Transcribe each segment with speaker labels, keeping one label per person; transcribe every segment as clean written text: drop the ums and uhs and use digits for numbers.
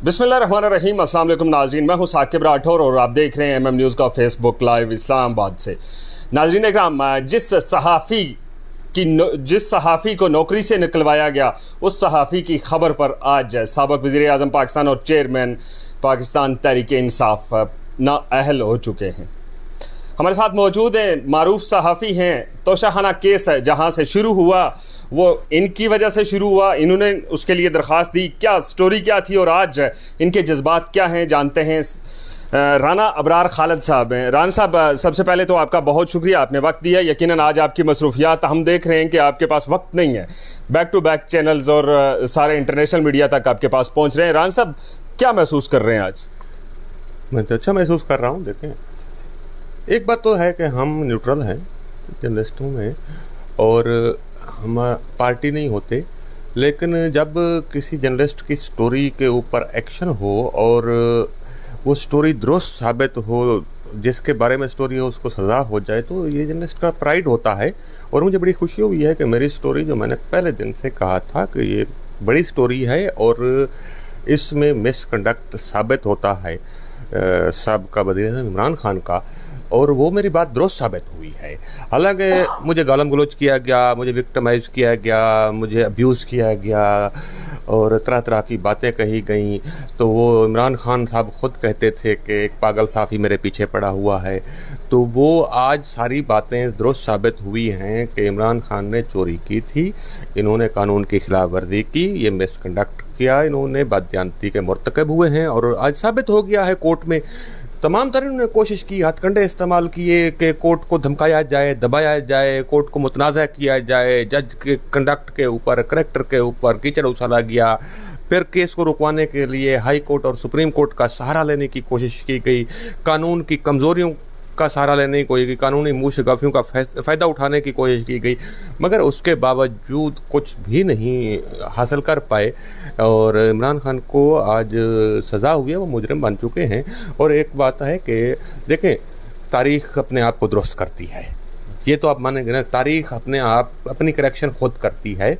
Speaker 1: बिस्मिल्लाहिर्रहमानिर्रहीम। अस्सलाम वालेकुम नाज़रीन, मैं हूं साकिब राठौर और आप देख रहे हैं MM न्यूज़ का फेसबुक लाइव इस्लामाबाद से। नाज़रीन इकराम, जिस सहाफ़ी को नौकरी से निकलवाया गया, उस सहाफ़ी की खबर पर आज साबिक़ वज़ीर आज़म पाकिस्तान और चेयरमैन पाकिस्तान तहरीक इंसाफ नाअहल हो चुके हैं। हमारे साथ मौजूद हैं, मारूफ सहाफ़ी हैं। तोशाखाना केस है जहाँ से शुरू हुआ वो इनकी वजह से शुरू हुआ, इन्होंने उसके लिए दरख्वास्त दी, क्या स्टोरी क्या थी और आज इनके जज्बात क्या हैं, जानते हैं। राना अबरार खालिद साहब हैं। राना साहब, सबसे पहले तो आपका बहुत शुक्रिया, आपने वक्त दिया। यकीनन आज आपकी मसरूफियात हम देख रहे हैं कि आपके पास वक्त नहीं है, बैक टू बैक चैनल्स और सारे इंटरनेशनल मीडिया तक आपके पास पहुँच रहे हैं। राना साहब, क्या महसूस कर रहे हैं आज?
Speaker 2: मैं तो अच्छा महसूस कर रहा हूँ। देखें, एक बात तो है कि हम न्यूट्रल हैं जर्नलिस्टों में और हम पार्टी नहीं होते, लेकिन जब किसी जर्नलिस्ट की स्टोरी के ऊपर एक्शन हो और वो स्टोरी दुरुस्त साबित हो, जिसके बारे में स्टोरी हो उसको सज़ा हो जाए, तो ये जर्नलिस्ट का प्राइड होता है। और मुझे बड़ी खुशी हुई है कि मेरी स्टोरी, जो मैंने पहले दिन से कहा था कि ये बड़ी स्टोरी है और इसमें मिसकंडक्ट साबित होता है साबिक़ा वज़ीर आज़म इमरान खान का, और वो मेरी बात दुरुस्त साबित हुई है। हालांकि मुझे गालम गलोच किया गया, मुझे विक्टिमाइज़ किया गया, मुझे अब्यूज़ किया गया और तरह तरह की बातें कही गई। तो वो इमरान खान साहब ख़ुद कहते थे कि एक पागल साफ़ी मेरे पीछे पड़ा हुआ है। तो वो आज सारी बातें दुरुस्त साबित हुई हैं कि इमरान खान ने चोरी की थी, इन्होंने कानून की खिलाफ वर्जी की, ये मिसकंडक्ट किया, इन्होंने बददियानती के मुर्तकब हुए हैं। और आज साबित हो गया है कोर्ट में। तमाम तरह ने कोशिश की, हथकंडे इस्तेमाल किए कि कोर्ट को धमकाया जाए, दबाया जाए, कोर्ट को मुतनाज़ा किया जाए, जज के कंडक्ट के ऊपर, करेक्टर के ऊपर कीचड़ उछाला गया। फिर केस को रुकवाने के लिए हाई कोर्ट और सुप्रीम कोर्ट का सहारा लेने की कोशिश की गई, कानून की कमज़ोरियों का सहारा लेने की कोशिश की, कानूनी मुशगाफियों का फ़ायदा उठाने की कोशिश की गई, मगर उसके बावजूद कुछ भी नहीं हासिल कर पाए। और इमरान खान को आज सज़ा हुई है, वो मुजरिम बन चुके हैं। और एक बात है कि देखें, तारीख़ अपने आप को दुरुस्त करती है, ये तो आप मानेंगे ना। तारीख़ अपने आप अपनी करेक्शन खुद करती है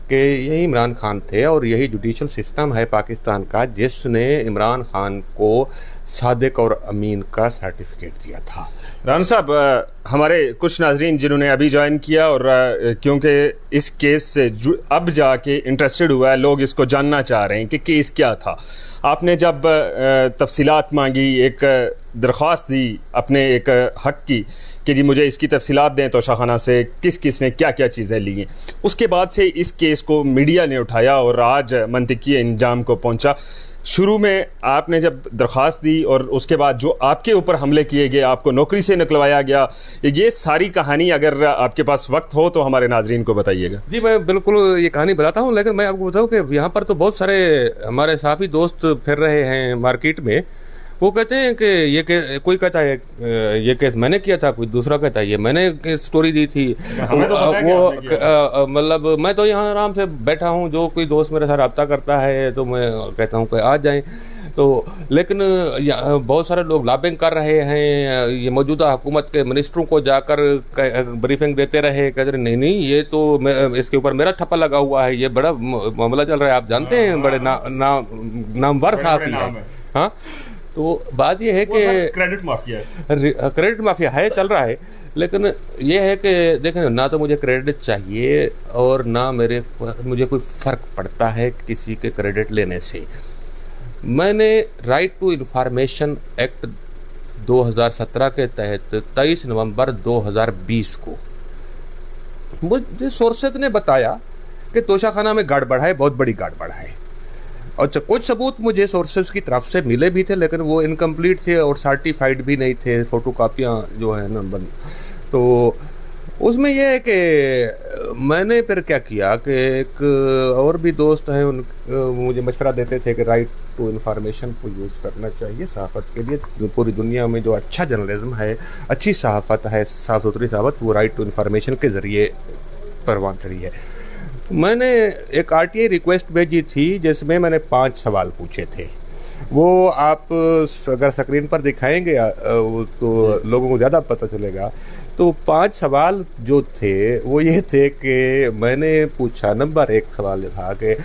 Speaker 2: कि यही इमरान खान थे और यही जुडिशल सिस्टम है पाकिस्तान का जिसने इमरान खान को सादिक और अमीन का सर्टिफिकेट दिया था।
Speaker 1: राना साहब, हमारे कुछ नाजरीन जिन्होंने अभी ज्वाइन किया और क्योंकि इस केस से अब जाके इंटरेस्टेड हुआ है, लोग इसको जानना चाह रहे हैं कि केस क्या था। आपने जब तफसीलात मांगी, एक दरख्वास्त दी अपने एक हक की कि जी मुझे इसकी तफसीलात दें, तोशाखाना से किस किस ने क्या क्या चीज़ें ली हैं, उसके बाद से इस केस को मीडिया ने उठाया और आज मंतिकी इंजाम को पहुंचा। शुरू में आपने जब दरख्वास्त दी और उसके बाद जो आपके ऊपर हमले किए गए, आपको नौकरी से निकलवाया गया, ये सारी कहानी अगर आपके पास वक्त हो तो हमारे नाजरीन को बताइएगा।
Speaker 2: जी, मैं बिल्कुल ये कहानी बताता हूँ, लेकिन मैं आपको बताऊँ कि यहाँ पर तो बहुत सारे हमारे साथी दोस्त फिर रहे हैं मार्केट में। वो कहते हैं कि ये कोई कहता है ये केस मैंने किया था, कोई दूसरा कहता है ये मैंने स्टोरी दी थी। वो मतलब मैं तो यहाँ आराम से बैठा हूँ, जो कोई दोस्त मेरे साथ रब्ता करता है तो मैं कहता हूँ कि आ जाएं। तो लेकिन बहुत सारे लोग लॉबिंग कर रहे हैं, ये मौजूदा हुकूमत के मिनिस्टरों को जाकर ब्रीफिंग देते रहे, कहते रहे नहीं ये तो इसके ऊपर मेरा ठप्पा लगा हुआ है, ये बड़ा मामला चल रहा है, आप जानते हैं, बड़े नामवर साहब हैं। हाँ, तो बात यह है कि क्रेडिट माफिया है, चल रहा है। लेकिन ये है कि देखें, ना तो मुझे क्रेडिट चाहिए और ना मुझे कोई फ़र्क पड़ता है किसी के क्रेडिट लेने से। मैंने राइट टू इंफॉर्मेशन एक्ट 2017 के तहत 23 नवंबर 2020 को मुझे सोर्सेज ने बताया कि तोशाखाना में गड़बड़ है, बहुत बड़ी गड़बड़ है। अच्छा, कुछ सबूत मुझे सोर्सेज की तरफ से मिले भी थे, लेकिन वो इनकम्प्लीट थे और सर्टिफाइड भी नहीं थे, फ़ोटो कापियाँ जो है ना बंद। तो उसमें यह है कि मैंने फिर क्या किया कि एक और भी दोस्त हैं, मुझे मशवरा देते थे कि राइट टू इन्फॉर्मेशन को यूज़ करना चाहिए सहाफ़त के लिए। जो पूरी दुनिया में जो अच्छा जर्नलिज्म है, अच्छी सहाफ़त है, साफ़ सुथरी सहाफ़त, वो राइट टू इन्फॉर्मेशन के ज़रिए परवान चढ़ी है। मैंने एक RTI रिक्वेस्ट भेजी थी जिसमें मैंने 5 सवाल पूछे थे। वो आप अगर स्क्रीन पर दिखाएंगे तो लोगों को ज़्यादा पता चलेगा। तो 5 सवाल जो थे वो ये थे कि मैंने पूछा, नंबर 1 सवाल था कि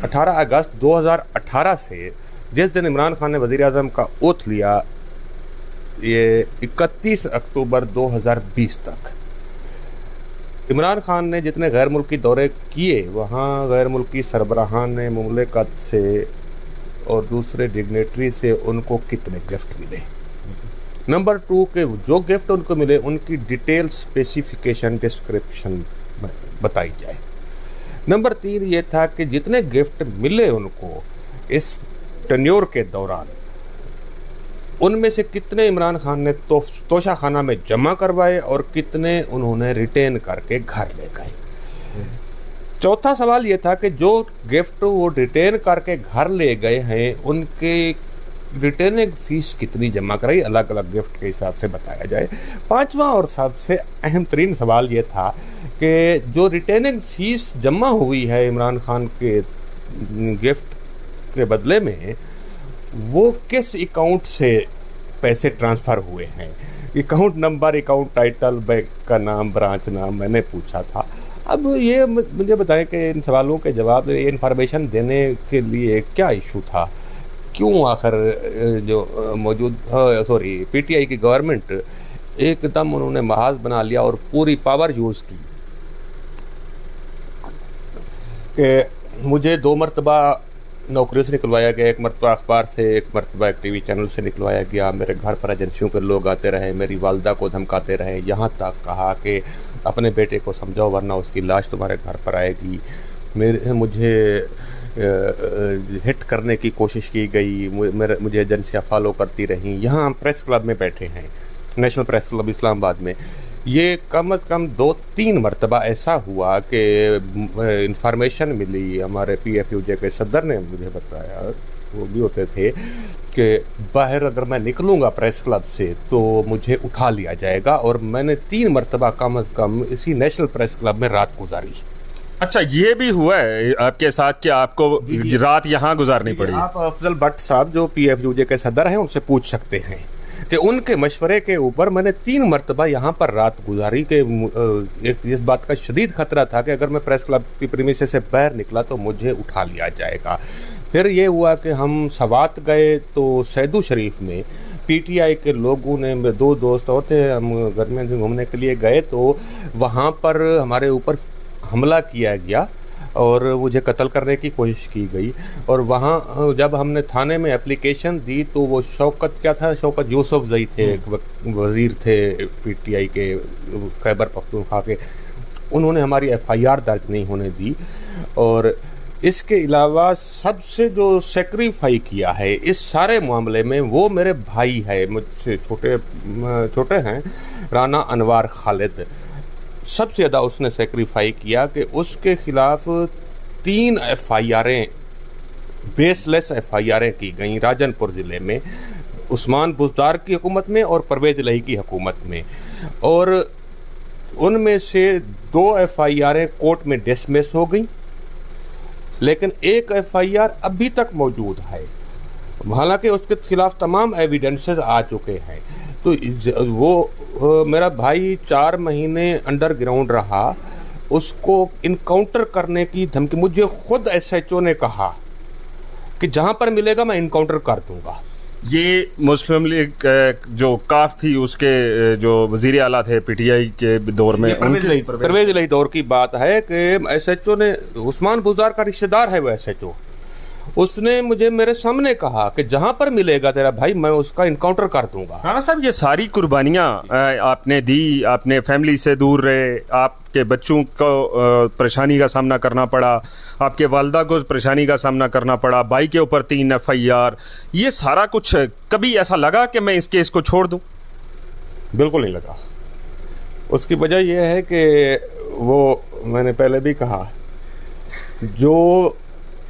Speaker 2: 18 अगस्त 2018 से जिस दिन इमरान खान ने वज़ीर-ए-आज़म का ओथ लिया, ये 31 अक्टूबर 2020 तक, इमरान खान ने जितने गैर मुल्की दौरे किए, वहाँ गैर मुल्की सरबराहान ने मुमलिकत से और दूसरे डिग्नेटरी से उनको कितने गिफ्ट मिले। नंबर 2 के जो गिफ्ट उनको मिले उनकी डिटेल स्पेसिफिकेशन डिस्क्रिप्शन बताई जाए। नंबर 3 ये था कि जितने गिफ्ट मिले उनको इस टेन्योर के दौरान, उनमें से कितने इमरान खान ने तोशा खाना में जमा करवाए और कितने उन्होंने रिटेन करके घर ले गए। चौथा सवाल ये था कि जो गिफ्ट वो रिटेन करके घर ले गए हैं उनके रिटेनिंग फीस कितनी जमा कराई, अलग अलग गिफ्ट के हिसाब से बताया जाए। पांचवा और सबसे अहम तरीन सवाल ये था कि जो रिटेनिंग फीस जमा हुई है इमरान खान के गिफ्ट के बदले में, वो किस अकाउंट से पैसे ट्रांसफ़र हुए हैं। Account number, account title, bank का नाम, ब्रांच नाम मैंने पूछा था। अब ये मुझे बताएं कि इन सवालों के जवाब, ये इन्फॉर्मेशन देने के लिए क्या इशू था, क्यों आखिर जो मौजूद पीटीआई की गवर्नमेंट एकदम उन्होंने महाज बना लिया और पूरी पावर यूज़ की कि मुझे 2 मरतबा नौकरी से निकलवाया गया, एक मरतबा अखबार से, एक मरतबा एक टीवी चैनल से निकलवाया गया। मेरे घर पर एजेंसियों के लोग आते रहे, मेरी वालदा को धमकाते रहे, यहाँ तक कहा कि अपने बेटे को समझाओ वरना उसकी लाश तुम्हारे घर पर आएगी। मुझे हिट करने की कोशिश की गई, मुझे एजेंसियाँ फॉलो करती रहीं। यहाँ हम प्रेस क्लब में बैठे हैं, नेशनल प्रेस क्लब इस्लामाबाद में। ये कम से कम 2-3 मरतबा ऐसा हुआ कि इंफॉर्मेशन मिली, हमारे PFUJ के सदर ने मुझे बताया, वो भी होते थे, कि बाहर अगर मैं निकलूँगा प्रेस क्लब से तो मुझे उठा लिया जाएगा। और मैंने 3 मरतबा कम से कम इसी नेशनल प्रेस क्लब में रात गुजारी।
Speaker 1: अच्छा, ये भी हुआ है आपके साथ कि आपको रात यहाँ गुजारनी पड़ी?
Speaker 2: आप अफजल भट्ट साहब जो PFUJ के सदर हैं उनसे पूछ सकते हैं कि उनके मशवरे के ऊपर मैंने 3 मरतबा यहाँ पर रात गुजारी के इस बात का शदीद खतरा था कि अगर मैं प्रेस क्लब की प्रीमिसेस से बाहर निकला तो मुझे उठा लिया जाएगा। फिर ये हुआ कि हम सवात गए तो सैदू शरीफ में PTI के लोगों ने, 2 दोस्त और थे, हम गर्मियों में घूमने के लिए गए तो वहाँ पर हमारे ऊपर हमला किया गया और मुझे कत्ल करने की कोशिश की गई। और वहाँ जब हमने थाने में एप्लीकेशन दी तो वो शौकत यूसुफजई थे, एक वज़ीर थे PTI के खैबर पख्तूनख्वा के, उन्होंने हमारी FIR दर्ज नहीं होने दी। और इसके अलावा सबसे जो सेक्रीफाई किया है इस सारे मामले में वो मेरे भाई है, मुझसे छोटे हैं, राना अनवार खालिद। सबसे ज़्यादा उसने सेक्रीफाई किया कि उसके ख़िलाफ़ 3 FIRें, बेसलेस FIRें की गई राजनपुर ज़िले में, उस्मान बुज़दार की हुकूमत में और परवेज़ इलाही की हुकूमत में। और उनमें से 2 FIRें कोर्ट में डिसमिस हो गई, लेकिन एक FIR अभी तक मौजूद है, हालांकि उसके खिलाफ तमाम एविडेंसेस आ चुके हैं। तो वो मेरा भाई 4 महीने अंडरग्राउंड रहा, उसको इनकाउंटर करने की धमकी, मुझे खुद SHO ने कहा कि जहां पर मिलेगा मैं इनकाउंटर कर दूंगा।
Speaker 1: ये मुस्लिम लीग जो काफ थी उसके जो वजीर आला थे PTI के दौर में,
Speaker 2: परवेज इलाही दौर की बात है कि SHO ने, उस्मान बुज़दार का रिश्तेदार है वो SHO, उसने मुझे मेरे सामने कहा कि जहां पर मिलेगा तेरा भाई मैं उसका इनकाउंटर कर दूंगा।
Speaker 1: राणा साहब, ये सारी कुर्बानियां आपने दी, आपने फैमिली से दूर रहे, आपके बच्चों को परेशानी का सामना करना पड़ा, आपके वालदा को परेशानी का सामना करना पड़ा, भाई के ऊपर 3 FIR, ये सारा कुछ कभी ऐसा लगा कि मैं इस केस को छोड़ दूं?
Speaker 2: बिल्कुल नहीं लगा। उसकी वजह यह है कि वो, मैंने पहले भी कहा, जो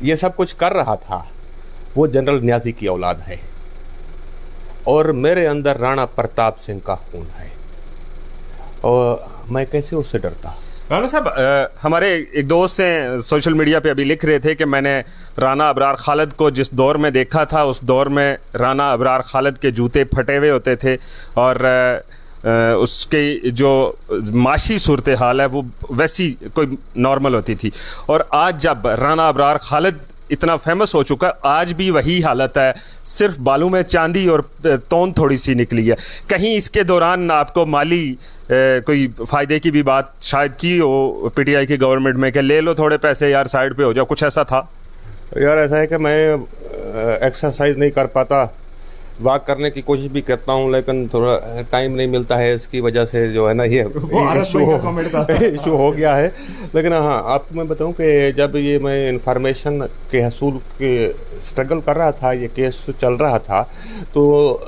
Speaker 2: ये सब कुछ कर रहा था वो जनरल न्याजी की औलाद है और मेरे अंदर राणा प्रताप सिंह का खून है और मैं कैसे उससे डरता।
Speaker 1: राणा साहब, हमारे एक दोस्त हैं सोशल मीडिया पे अभी लिख रहे थे कि मैंने राना अबरार खालिद को जिस दौर में देखा था उस दौर में राना अबरार खालिद के जूते फटे हुए होते थे और उसके जो माशी सूरत हाल है वो वैसी कोई नॉर्मल होती थी। और आज जब राना अबरार खालिद इतना फेमस हो चुका, आज भी वही हालत है, सिर्फ बालू में चांदी और तौन थोड़ी सी निकली है। कहीं इसके दौरान आपको माली कोई फ़ायदे की भी बात शायद की हो पीटीआई की गवर्नमेंट में कि ले लो थोड़े पैसे यार, साइड पे हो जाओ, कुछ ऐसा था?
Speaker 2: यार ऐसा है कि मैं एक्सरसाइज नहीं कर पाता, वॉक करने की कोशिश भी करता हूँ, लेकिन थोड़ा टाइम नहीं मिलता है, इसकी वजह से जो है ना ये इशू हो गया है। लेकिन हाँ, आपको मैं बताऊँ कि जब ये मैं इंफॉर्मेशन के हसूल के स्ट्रगल कर रहा था, ये केस चल रहा था, तो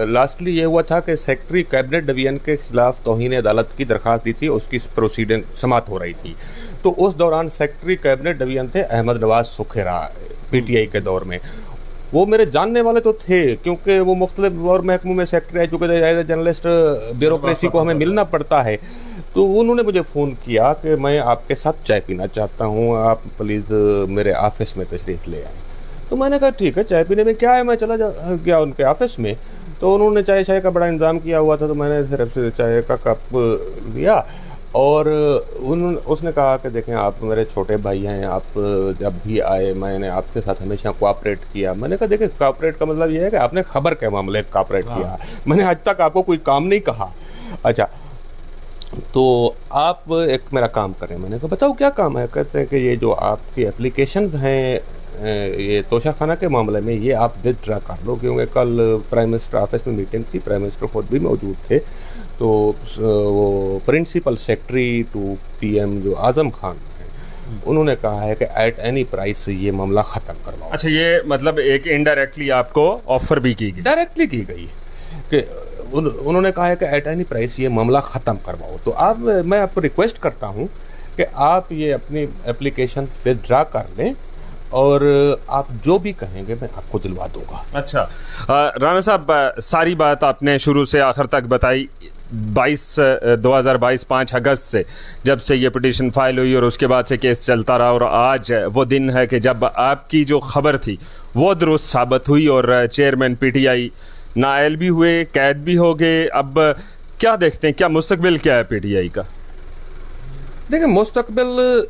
Speaker 2: लास्टली ये हुआ था कि सेक्रेटरी कैबिनेट डिवीजन के खिलाफ तौहीन अदालत की दरख्वास्त दी थी, उसकी प्रोसीडिंग समाप्त हो रही थी। तो उस दौरान सेक्रेटरी कैबिनेट डिवीजन थे अहमद नवाज सुखेरा, पीटीआई के दौर में। वो मेरे जानने वाले तो थे, क्योंकि वो मुख्तलिफ और महकमों में सेक्रेटरी रह चुके थे, एज ए जर्नलिस्ट ब्यूरोक्रेसी को हमें मिलना पड़ता है। तो उन्होंने मुझे फ़ोन किया कि मैं आपके साथ चाय पीना चाहता हूँ, आप प्लीज़ मेरे ऑफिस में तशरीफ़ ले आए। तो मैंने कहा ठीक है, चाय पीने में क्या है, मैं चला गया उनके ऑफिस में। तो उन्होंने चाय का बड़ा इंतज़ाम किया हुआ था, तो मैंने सिर्फ से चाय का कप लिया और उसने कहा कि देखें आप मेरे छोटे भाई हैं, आप जब भी आए मैंने आपके साथ हमेशा कोऑपरेट किया। मैंने कहा देखिए, कोऑपरेट का मतलब ये है कि आपने खबर के मामले कोऑपरेट किया, मैंने आज तक आपको कोई काम नहीं कहा। अच्छा, तो आप एक मेरा काम करें। मैंने कहा बताओ क्या काम है? कहते हैं कि ये जो आपकी एप्लीकेशन हैं ये तोशाखाना के मामले में, ये आप विथड्रा कर लो, क्योंकि कल प्राइम मिनिस्टर ऑफिस में मीटिंग थी, प्राइम मिनिस्टर खुद भी मौजूद थे। तो वो प्रिंसिपल सेक्रेटरी टू पीएम जो आजम खान हैं, उन्होंने कहा है कि एट एनी प्राइस ये मामला ख़त्म करवाओ।
Speaker 1: अच्छा, ये मतलब एक इनडायरेक्टली आपको ऑफर भी की गई?
Speaker 2: डायरेक्टली की गई कि उन्होंने कहा है कि एट एनी प्राइस ये मामला ख़त्म करवाओ। तो मैं आपको रिक्वेस्ट करता हूँ कि आप ये अपनी एप्लीकेशन विथड्रा कर लें और आप जो भी कहेंगे मैं आपको दिलवा दूंगा।
Speaker 1: अच्छा, राणा साहब, सारी बात आपने शुरू से आखिर तक बताई। 2022 5 अगस्त से जब से ये पिटीशन फाइल हुई और उसके बाद से केस चलता रहा, और आज वो दिन है कि जब आपकी जो खबर थी वो दुरुस्त साबित हुई और चेयरमैन पीटीआई नाअहल भी हुए, कैद भी हो गए। अब क्या देखते हैं, क्या मुस्तकबिल क्या है पीटीआई का?
Speaker 2: देखिए, मुस्तकबिल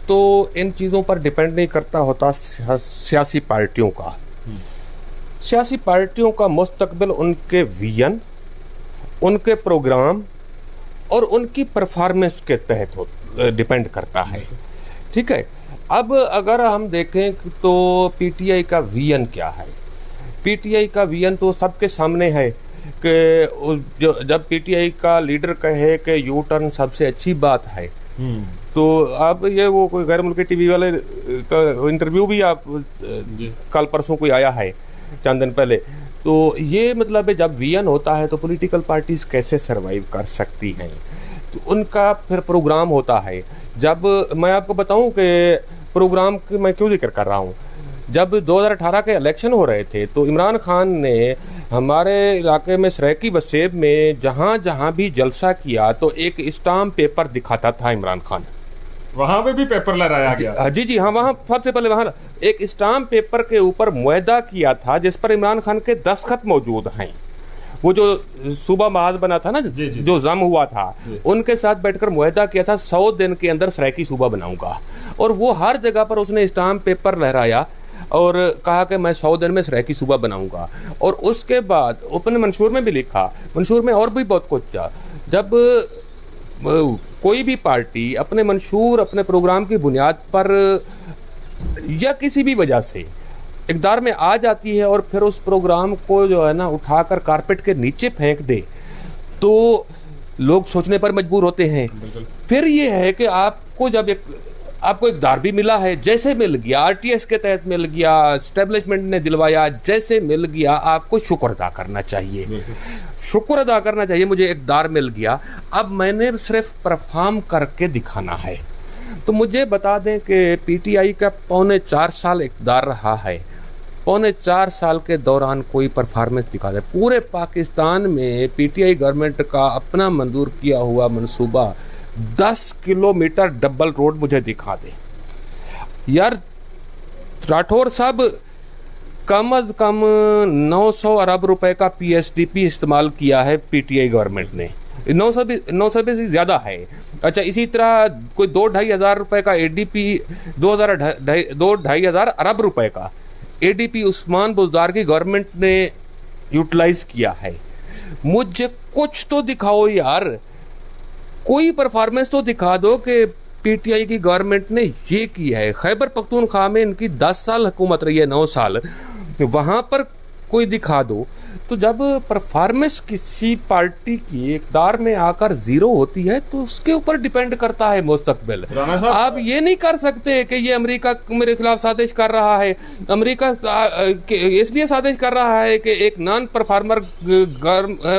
Speaker 2: तो इन चीज़ों पर डिपेंड नहीं करता होता सियासी पार्टियों का। सियासी पार्टियों का मुस्तकबिल उनके विजन, उनके प्रोग्राम और उनकी परफॉर्मेंस के तहत डिपेंड करता है। ठीक है, अब अगर हम देखें तो पीटीआई का विजन क्या है? पीटीआई का विजन तो सबके सामने है कि जब पीटीआई का लीडर कहे कि यू टर्न सबसे अच्छी बात है, तो आप ये वो कोई गैर मुल्की टीवी वाले का इंटरव्यू भी आप कल परसों कोई आया है चंद दिन पहले, तो ये मतलब है जब विजन होता है तो पॉलिटिकल पार्टीज कैसे सरवाइव कर सकती हैं, तो उनका फिर प्रोग्राम होता है। जब मैं आपको बताऊं कि प्रोग्राम की मैं क्यों जिक्र कर रहा हूं, जब 2018 के इलेक्शन हो रहे थे तो इमरान खान ने हमारे इलाके में सरायकी वसेब में जहाँ जहाँ भी जलसा किया तो एक स्टाम्प पेपर दिखाता था इमरान खान।
Speaker 1: वहाँ पे भी पेपर लहराया गया?
Speaker 2: जी हाँ, वहाँ सबसे पहले वहाँ एक स्टाम्प पेपर के ऊपर मुआहदा किया था जिस पर इमरान खान के दस्तखत मौजूद हैं। वो जो सूबा महाज बना था ना, जो जम हुआ था, उनके साथ बैठकर मुआहदा किया था 100 दिन के अंदर सरायकी सूबा बनाऊंगा, और वो हर जगह पर उसने स्टाम्प पेपर लहराया और कहा कि मैं 100 दिन में सरायकी सूबा बनाऊंगा। और उसके बाद अपने मंशूर में भी लिखा, मंशूर में और भी बहुत कुछ था। जब कोई भी पार्टी अपने मंशूर, अपने प्रोग्राम की बुनियाद पर या किसी भी वजह से इक़्तिदार में आ जाती है और फिर उस प्रोग्राम को जो है ना उठाकर कारपेट के नीचे फेंक दे, तो लोग सोचने पर मजबूर होते हैं। फिर ये है कि आपको जब आपको इक़्तिदार भी मिला है, जैसे मिल गया, आरटीएस के तहत मिल गया, एस्टेब्लिशमेंट ने दिलवाया, जैसे मिल गया, आपको शुक्र अदा करना चाहिए। शुक्र अदा करना चाहिए, मुझे इक़्तिदार मिल गया, अब मैंने सिर्फ परफॉर्म करके दिखाना है। तो मुझे बता दें कि पीटीआई का 4.25 साल इक़्तिदार रहा है। 4.25 साल के दौरान कोई परफॉर्मेंस दिखा दे। पूरे पाकिस्तान में पीटीआई गवर्नमेंट का अपना मंजूर किया हुआ मंसूबा 10 किलोमीटर डबल रोड मुझे दिखा दे। यार राठौर साहब, कम अज कम 900 अरब रुपए का पीएसडीपी इस्तेमाल किया है पीटीआई गवर्नमेंट ने। 900 से ज़्यादा है। अच्छा, इसी तरह कोई 2-2.5 हज़ार रुपये का ADP, 2-2.5 हज़ार अरब रुपए का ADP उस्मान बुज़दार की गवर्नमेंट ने यूटिलाइज किया है। मुझे कुछ तो दिखाओ यार, कोई परफॉर्मेंस तो दिखा दो कि PTI की गवर्नमेंट ने ये किया है। खैबर पख्तूनख्वा में इनकी 10 साल हुकूमत रही है, 9 साल, वहाँ पर कोई दिखा दो। तो जब परफॉर्मेंस किसी पार्टी की इक़्तिदार में आकर जीरो होती है तो उसके ऊपर डिपेंड करता है मुस्तकबिल। आप ये नहीं कर सकते कि ये अमेरिका मेरे खिलाफ साजिश कर रहा है, अमेरिका इसलिए साजिश कर रहा है कि एक नॉन परफॉर्मर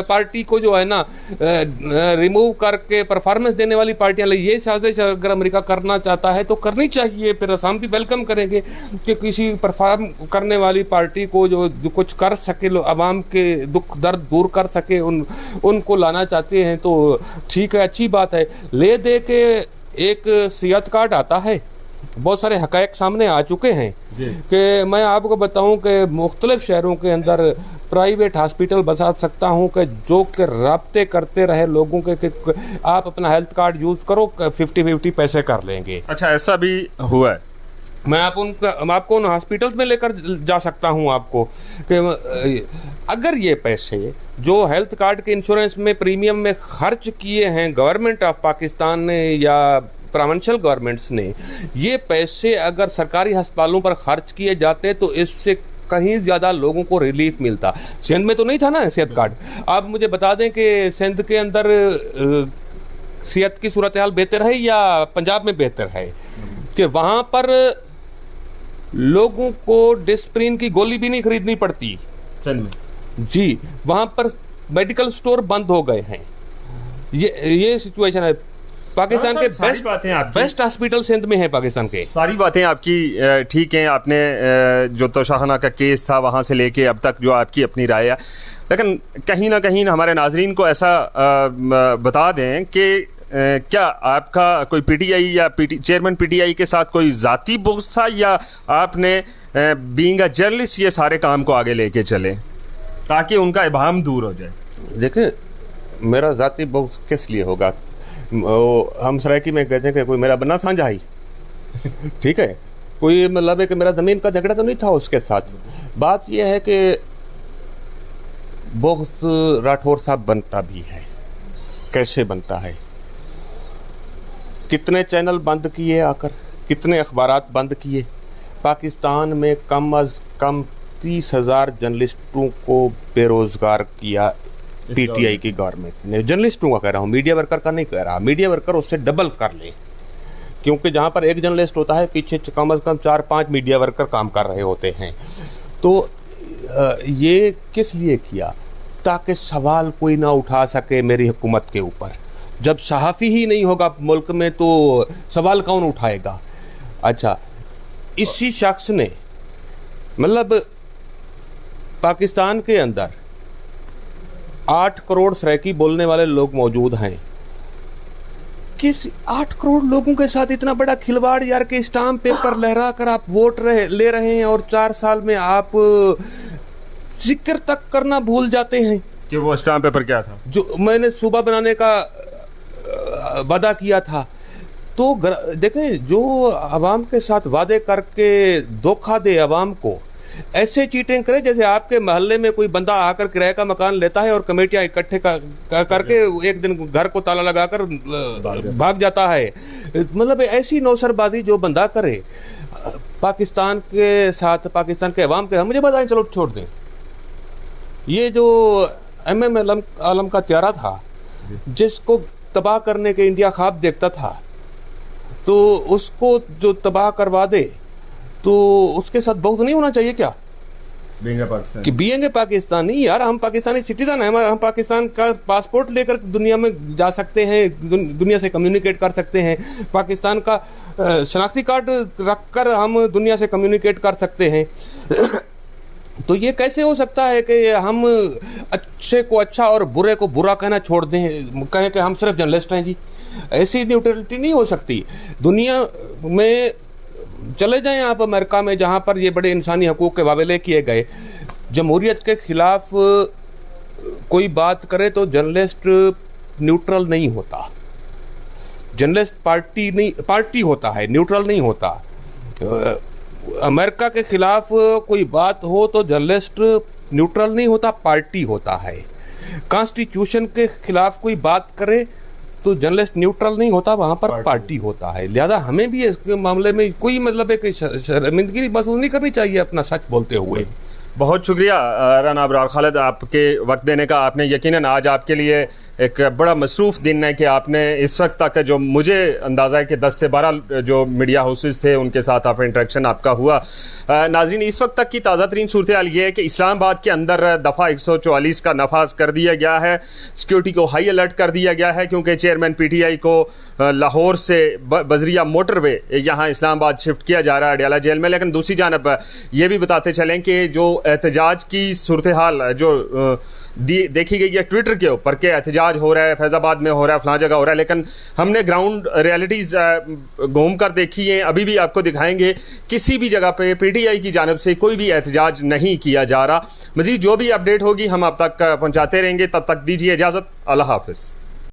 Speaker 2: पार्टी को जो है ना रिमूव करके परफॉर्मेंस देने वाली पार्टियां ले। ये साजिश अगर अमेरिका करना चाहता है तो करनी चाहिए, फिर हम भी वेलकम करेंगे कि किसी परफॉर्म करने वाली पार्टी को जो कुछ कर सके, आवाम के दुख दर्द दूर कर सके, उनको लाना चाहते हैं तो ठीक है, अच्छी बात है। ले दे के एक सेहत कार्ड आता है, बहुत सारे हकायक सामने आ चुके हैं कि मैं आपको बताऊं कि मुख्तलिफ शहरों के अंदर प्राइवेट हॉस्पिटल बसा सकता हूं कि जो कि राब्ते करते रहे लोगों के कि आप अपना हेल्थ कार्ड यूज़ करो, 50-50 पैसे कर लेंगे।
Speaker 1: अच्छा, ऐसा भी हुआ है?
Speaker 2: मैं आपको उन हॉस्पिटल्स में लेकर जा सकता हूं आपको कि अगर ये पैसे जो हेल्थ कार्ड के इंश्योरेंस में प्रीमियम में खर्च किए हैं गवर्नमेंट ऑफ पाकिस्तान ने या प्रोविंशियल गवर्नमेंट्स ने, ये पैसे अगर सरकारी अस्पतालों पर खर्च किए जाते तो इससे कहीं ज़्यादा लोगों को रिलीफ मिलता। सिंध में तो नहीं था ना सेहत कार्ड। आप मुझे बता दें कि सिंध के अंदर सेहत की सूरत हाल बेहतर है या पंजाब में बेहतर है कि वहाँ पर लोगों को डिस्प्रिन की गोली भी नहीं खरीदनी पड़ती।
Speaker 1: सिंध में
Speaker 2: जी, वहाँ पर मेडिकल स्टोर बंद हो गए हैं। ये सिचुएशन है। पाकिस्तान के बेस्ट हॉस्पिटल सिंध में है। पाकिस्तान के
Speaker 1: सारी बातें आपकी ठीक हैं। आपने जो तोशाखाना का केस था वहाँ से लेके अब तक जो आपकी अपनी राय है, लेकिन कहीं ना कहीं हमारे नाजरीन को ऐसा बता दें कि क्या आपका कोई PTI या चेयरमैन PTI के साथ कोई ज़ाती बुग़्ज़ था या आपने बीइंग अ जर्नलिस्ट ये सारे काम को आगे लेके चले ताकि उनका इबाहम दूर हो जाए?
Speaker 2: देखिए, मेरा ज़ाती बुग़्ज़ किस लिए होगा? हम सरायकी में कहते हैं कि कोई मेरा बना साझा ही ठीक है, कोई मतलब है कि मेरा ज़मीन का झगड़ा तो नहीं था उसके साथ। बात यह है कि बुग़्ज़ राठौर साहब बनता भी है, कैसे बनता है? कितने चैनल बंद किए आकर, कितने अखबारात बंद किए। पाकिस्तान में कम अज़ कम 30,000 जर्नलिस्टों को बेरोज़गार किया PTI की गवर्नमेंट ने। जर्नलिस्टों का कह रहा हूँ, मीडिया वर्कर का नहीं कह रहा। मीडिया वर्कर उससे डबल कर ले, क्योंकि जहाँ पर एक जर्नलिस्ट होता है पीछे कम अज़ कम 4-5 मीडिया वर्कर काम कर रहे होते हैं। तो ये किस लिए किया? ताकि सवाल कोई ना उठा सके मेरी हुकूमत के ऊपर। जब सहाफ़ी ही नहीं होगा मुल्क में तो सवाल कौन उठाएगा? अच्छा, इसी शख्स ने मतलब पाकिस्तान के अंदर 8 करोड़ सराइकी बोलने वाले लोग मौजूद हैं। किस 8 करोड़ लोगों के साथ इतना बड़ा खिलवाड़ यार के स्टाम्प पेपर लहरा कर आप वोट ले रहे हैं और 4 साल में आप जिक्र तक करना भूल जाते हैं
Speaker 1: कि वो स्टाम्प पेपर क्या था
Speaker 2: जो मैंने सूबा बनाने का वादा किया था। तो देखें, जो आवाम के साथ वादे करके धोखा दे आवाम को, ऐसे चीटिंग करे जैसे आपके मोहल्ले में कोई बंदा आकर किराए का मकान लेता है और कमेटियां इकट्ठे करके एक दिन घर को ताला लगाकर भाग जाता है। मतलब ऐसी नौसरबाजी जो बंदा करे पाकिस्तान के साथ, पाकिस्तान के अवाम के, मुझे बताएं, चलो छोड़ दें। ये जो MM आलम का त्यारा था जिसको तबाह करने के इंडिया ख्वाब देखता था, तो उसको जो तबाह करवा दे तो उसके साथ बुग़्ज़ नहीं होना चाहिए क्या? कि बीएंगे पाकिस्तानी यार, हम पाकिस्तानी सिटीजन हैं, हम पाकिस्तान का पासपोर्ट लेकर दुनिया में जा सकते हैं, दुनिया से कम्युनिकेट कर सकते हैं, पाकिस्तान का शनाख्ती कार्ड रखकर हम दुनिया से कम्युनिकेट कर सकते हैं। तो ये कैसे हो सकता है कि हम अच्छे को अच्छा और बुरे को बुरा कहना छोड़ दें, कहें कि हम सिर्फ जर्नलिस्ट हैं जी? ऐसी न्यूट्रलिटी नहीं हो सकती। दुनिया में चले जाएं आप, अमेरिका में, जहाँ पर ये बड़े इंसानी हकूक़ के वावेले किए गए, जमहूरियत के ख़िलाफ़ कोई बात करे तो जर्नलिस्ट न्यूट्रल नहीं होता, जर्नलिस्ट पार्टी होता है, न्यूट्रल नहीं होता। अमेरिका के खिलाफ कोई बात हो तो जर्नलिस्ट न्यूट्रल नहीं होता, पार्टी होता है। कॉन्स्टिट्यूशन के खिलाफ कोई बात करे तो जर्नलिस्ट न्यूट्रल नहीं होता, वहाँ पर पार्टी होता है। लिहाजा हमें भी इस मामले में कोई मतलब एक शर्मिंदगी महसूस नहीं करनी चाहिए अपना सच बोलते हुए।
Speaker 1: बहुत शुक्रिया राना अबरार खालिद आपके वक्त देने का। आपने यकीनन आज आपके लिए एक बड़ा मसरूफ़ दिन है कि आपने इस वक्त तक जो मुझे अंदाज़ा है कि 10 से 12 जो मीडिया हाउसेस थे उनके साथ आप इंटरेक्शन आपका हुआ। नाज़रीन, इस वक्त तक की ताज़ा तरीन सूरत हाल ये है कि इस्लामाबाद के अंदर दफ़ा 144 का नफाज कर दिया गया है, सिक्योरिटी को हाई अलर्ट कर दिया गया है, क्योंकि चेयरमैन PTI को लाहौर से बजरिया मोटरवे यहाँ इस्लामाबाद शिफ्ट किया जा रहा है अडयाला जेल में। लेकिन दूसरी जानब ये भी बताते चलें कि जो एहतजाज की सूरत हाल जो देखी गई है ट्विटर के ऊपर के एहतजाज हो रहा है, फैज़ाबाद में हो रहा है, फलां जगह हो रहा है, लेकिन हमने ग्राउंड रियलिटीज़ घूम कर देखी है, अभी भी आपको दिखाएंगे किसी भी जगह पे PTI की जानब से कोई भी एहतजाज नहीं किया जा रहा। मज़ीद जो भी अपडेट होगी हम आप तक पहुँचाते रहेंगे, तब तक दीजिए इजाज़त। अल्लाह हाफ़िज़।